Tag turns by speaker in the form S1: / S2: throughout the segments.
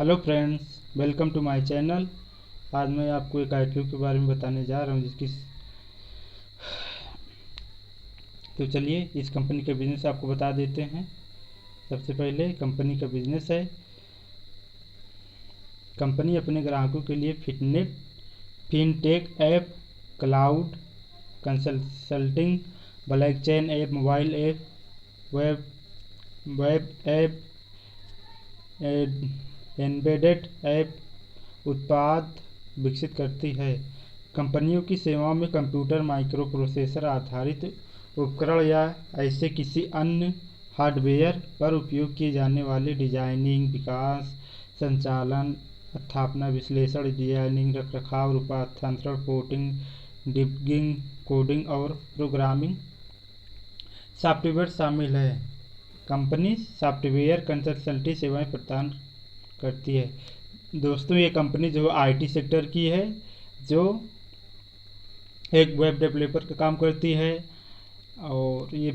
S1: Hello friends, welcome to my channel. आज मैं आपको एक आईपीओ के बारे में बताने जा रहा हूँ तो चलिए इस कंपनी का बिज़नेस आपको बता देते हैं। सबसे पहले कंपनी का बिज़नेस है। कंपनी अपने ग्राहकों के लिए fintech app, cloud consulting, blockchain app, mobile app, web web app, embedded app उत्पाद विकसित करती है। कंपनियों की सेवाओं में कंप्यूटर, माइक्रो प्रोसेसर आधारित उपकरण या ऐसे किसी अन्य हार्डवेयर पर उपयोग किए जाने वाले डिजाइनिंग, विकास, संचालन, स्थापना, विश्लेषण, डिजाइनिंग, रखरखाव, रूपांतरण, पोर्टिंग, डिबगिंग, कोडिंग और प्रोग्रामिंग सॉफ्टवेयर शामिल है। कंपनी सॉफ्टवेयर कंसल्टेंसी सेवाएं प्रदान करती है। दोस्तों, ये कंपनी जो आईटी सेक्टर की है, जो एक वेब डेवलपर का काम करती है और ये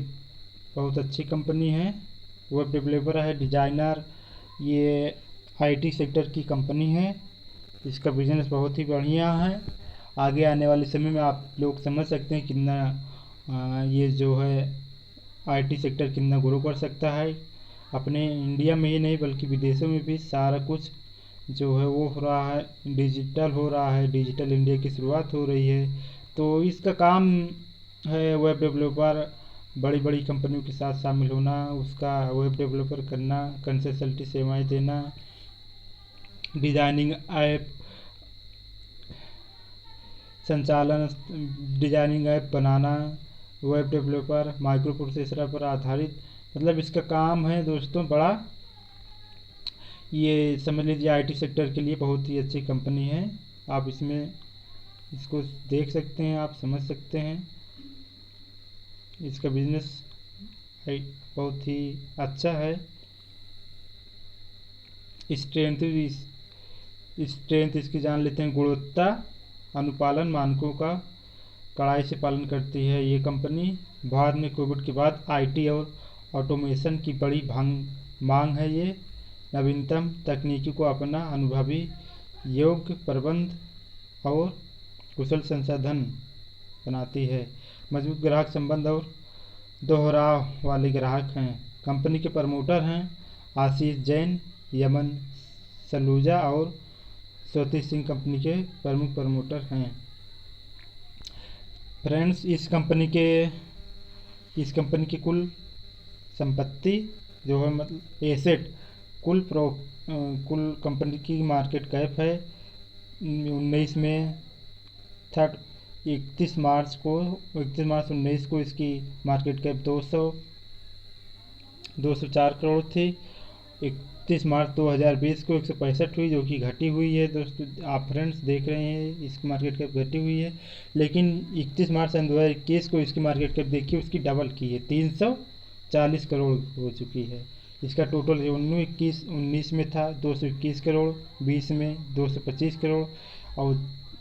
S1: बहुत अच्छी कंपनी है। वेब डेवलपर है, डिजाइनर, ये आईटी सेक्टर की कंपनी है। इसका बिजनेस बहुत ही बढ़िया है। आगे आने वाले समय में आप लोग समझ सकते हैं कितना ये जो है आईटी सेक्टर कितना ग्रो कर सकता है। अपने इंडिया में ही नहीं बल्कि विदेशों में भी सारा कुछ जो है वो हो रहा है, डिजिटल हो रहा है। डिजिटल इंडिया की शुरुआत हो रही है। तो इसका काम है वेब डेवलपर, बड़ी बड़ी कंपनियों के साथ शामिल होना, उसका वेब डेवलपर करना, कंसल्टेंसी सेवाएं देना, डिजाइनिंग ऐप संचालन, डिजाइनिंग ऐप बनाना, वेब डेवलपर, माइक्रो प्रोसेसर पर आधारित, मतलब इसका काम है दोस्तों बड़ा। ये समझ लीजिए आईटी सेक्टर के लिए बहुत ही अच्छी कंपनी है। आप इसको देख सकते हैं, आप समझ सकते हैं। इसका बिजनेस बहुत ही अच्छा है। स्ट्रेंथ स्ट्रेंथ इसकी जान लेते हैं। गुणवत्ता अनुपालन मानकों का कड़ाई से पालन करती है ये कंपनी। भारत में कोविड के बाद आईटी और ऑटोमेशन की बड़ी मांग है। ये नवीनतम तकनीकी को अपना अनुभवी, योग्य प्रबंध और कुशल संसाधन बनाती है। मजबूत ग्राहक संबंध और दोहराव वाले ग्राहक हैं। कंपनी के प्रमोटर हैं आशीष जैन, यमन सलूजा और स्वती सिंह कंपनी के प्रमुख प्रमोटर हैं। फ्रेंड्स, इस कंपनी की कुल संपत्ति जो है, मतलब एसेट, कुल कंपनी की मार्केट कैप है 19 में 31 मार्च 19 को इसकी मार्केट कैप 204 करोड़ थी। 31 मार्च 2020 को 165 हुई, जो कि घटी हुई है। दोस्तों, आप फ्रेंड्स देख रहे हैं इसकी मार्केट कैप घटी हुई है। लेकिन 31 मार्च 2021 को इसकी मार्केट कैप देखिए, उसकी डबल की है, 340 करोड़ हो चुकी है। इसका टोटल रेवेन्यू 19 में था 221 करोड़, 20 में 225 करोड़ और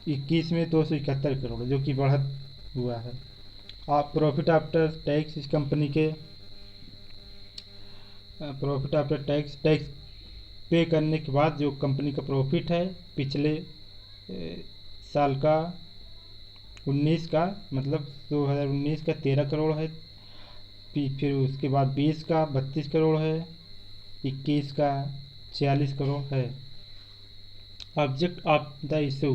S1: 21 में 271 करोड़, जो कि बढ़त हुआ है। आप प्रॉफिट आफ्टर टैक्स इस कंपनी के प्रॉफिट आफ्टर टैक्स पे करने के बाद जो कंपनी का प्रॉफिट है पिछले साल का 19 का, मतलब 2019 का 13 करोड़ है। फिर उसके बाद 20 का 32 करोड़ है, 21 का 46 करोड़ है। Object of the issue,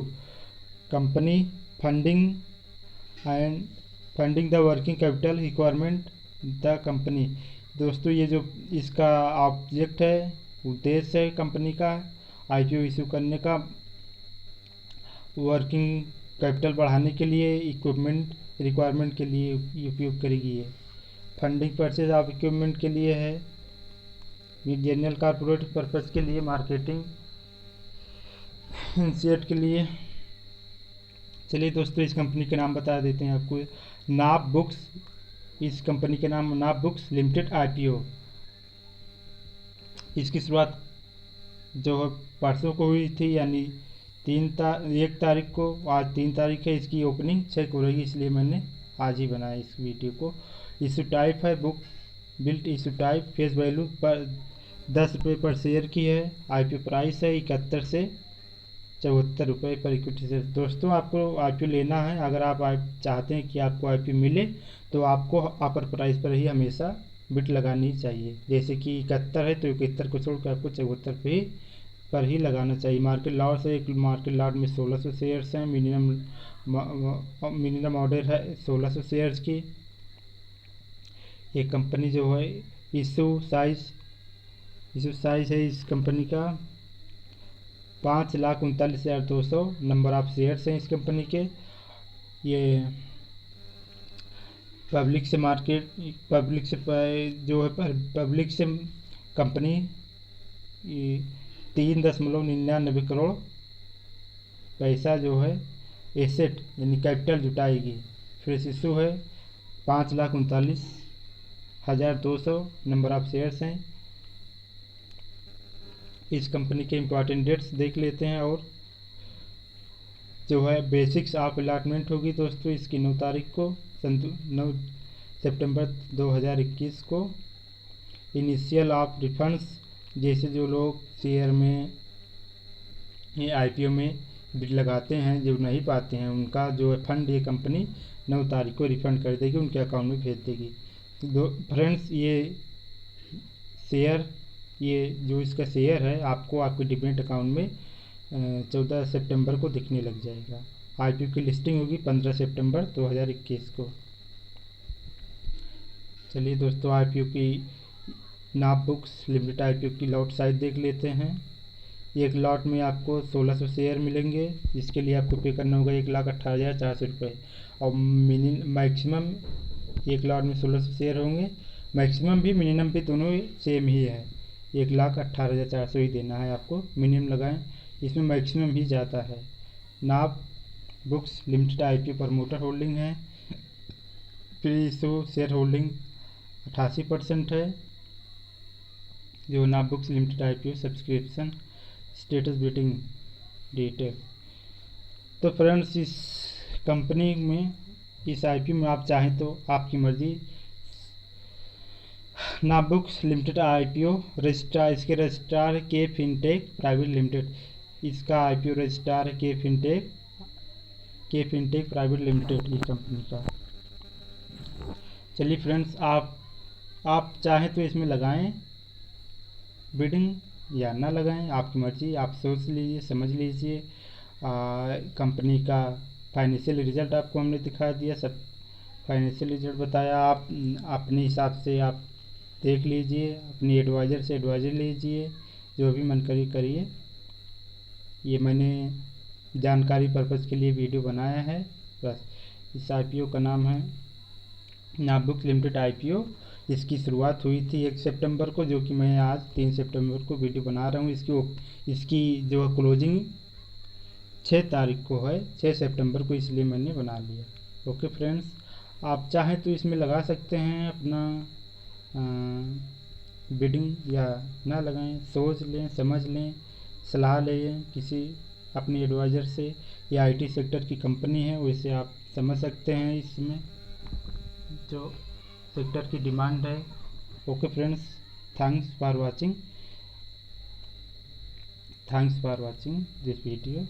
S1: company funding and funding the working capital requirement the company. दोस्तों, ये जो इसका ऑब्जेक्ट है, उद्देश्य है कंपनी का आईपीओ इशू करने का, वर्किंग कैपिटल बढ़ाने के लिए, इक्विपमेंट रिक्वायरमेंट के लिए उपयोग करेगी। ये फंडिंग परचेज ऑफ इक्विपमेंट के लिए है, जनरल कॉर्पोरेट पर्पज़ के लिए, मार्केटिंग इंसिएट के लिए। चलिए दोस्तों, इस कंपनी के नाम बता देते हैं आपको। नाप बुक्स, इस कंपनी के नाम नाप बुक्स लिमिटेड आईपीओ। इसकी शुरुआत जो है परसों को हुई थी, यानी 1 तारीख को। आज 3 तारीख है, इसकी ओपनिंग 6 को रहेगी, इसलिए मैंने आज ही बनाया इस वीडियो को। इशू टाइप है book built issue type, face value पर 10 रुपये पर शेयर की है। IPO प्राइस है 71 से 74 रुपये पर इक्विटी शेयर। दोस्तों आपको IPO लेना है, अगर आप चाहते हैं कि आपको IPO मिले तो आपको अपर प्राइस पर ही हमेशा बिट लगानी चाहिए। जैसे कि 71 है तो 71 को छोड़ कर आपको 74 पर ही लगाना चाहिए। मार्केट लॉट है, एक मार्केट लॉट में 1600 शेयर्स हैं। मिनिमम ऑर्डर है 1600 शेयर्स की। ये कंपनी जो है इशू साइज है इस कंपनी का 5,39,200 नंबर ऑफ शेयर्स हैं इस कंपनी के। ये पब्लिक से कंपनी 3.99 करोड़ पैसा जो है एसेट यानी कैपिटल जुटाएगी। फ्रेश इशू है 5,39,200 नंबर ऑफ शेयर्स हैं। इस कंपनी के इम्पॉर्टेंट डेट्स देख लेते हैं। और जो है बेसिक्स ऑफ अलॉटमेंट होगी दोस्तों इसकी 9 तारीख को 9 सितंबर 2021 को। इनिशियल ऑफ रिफंड्स, जैसे जो लोग शेयर में IPO में बिड लगाते हैं, जो नहीं पाते हैं, उनका जो है फंड ये कंपनी 9 तारीख को रिफंड कर देगी, उनके अकाउंट में भेज देगी। फ्रेंड्स ये जो इसका शेयर है आपको आपके डिमेट अकाउंट में 14 सितंबर को दिखने लग जाएगा। IPO की लिस्टिंग होगी 15 सितंबर 2021 को। चलिए दोस्तों IPO की नाप बुक्स लिमिटेड IPO की लॉट साइज देख लेते हैं। एक लॉट में आपको 1600 शेयर मिलेंगे, जिसके लिए आपको पे करना होगा 1,18,400 रुपये। और मैक्सिमम एक लॉट में 1600 शेयर होंगे, मैक्सिमम भी मिनिमम भी दोनों सेम ही है, 1,18,400 ही देना है आपको। मिनिमम लगाएं, इसमें मैक्सिमम भी जाता है। नाप books limited IPO promoter holding है। प्री इशू शेयर होल्डिंग 88% है। जो नाप books limited IPO subscription status waiting detail. तो फ्रेंड्स इस कंपनी में इस IPO में आप चाहें तो आपकी मर्जी। नाप बुक्स लिमिटेड IPO रजिस्ट्रार, इसके registrar K fintech private limited. इसका IPO रजिस्ट्रार है के फिनटेक प्राइवेट लिमिटेड इस कंपनी का। चलिए फ्रेंड्स आप चाहें तो इसमें लगाएं बिडिंग या ना लगाएं, आपकी मर्जी। आप सोच लीजिए, समझ लीजिए। कंपनी का फाइनेंशियल रिजल्ट आपको हमने दिखा दिया, सब फाइनेंशियल रिजल्ट बताया। आप अपने हिसाब से आप देख लीजिए, अपनी एडवाइज़र से एडवाइज़र लीजिए, जो भी मन करिए। ये मैंने जानकारी पर्पज़ के लिए वीडियो बनाया है बस। इस IPO का नाम है नाप बुक्स लिमिटेड IPO। इसकी शुरुआत हुई थी 1 सितंबर को, जो कि मैं आज 3 सितंबर को वीडियो बना रहा हूँ। इसकी जो है क्लोजिंग 6 तारीख को है, 6 सितंबर को, इसलिए मैंने बना लिया। ओके फ्रेंड्स, आप चाहें तो इसमें लगा सकते हैं अपना बिडिंग या ना लगाएं, सोच लें, समझ लें, सलाह लें किसी अपने एडवाइज़र से। ये IT सेक्टर की कंपनी है, वैसे आप समझ सकते हैं इसमें जो सेक्टर की डिमांड है। Okay friends, thanks for watching this video.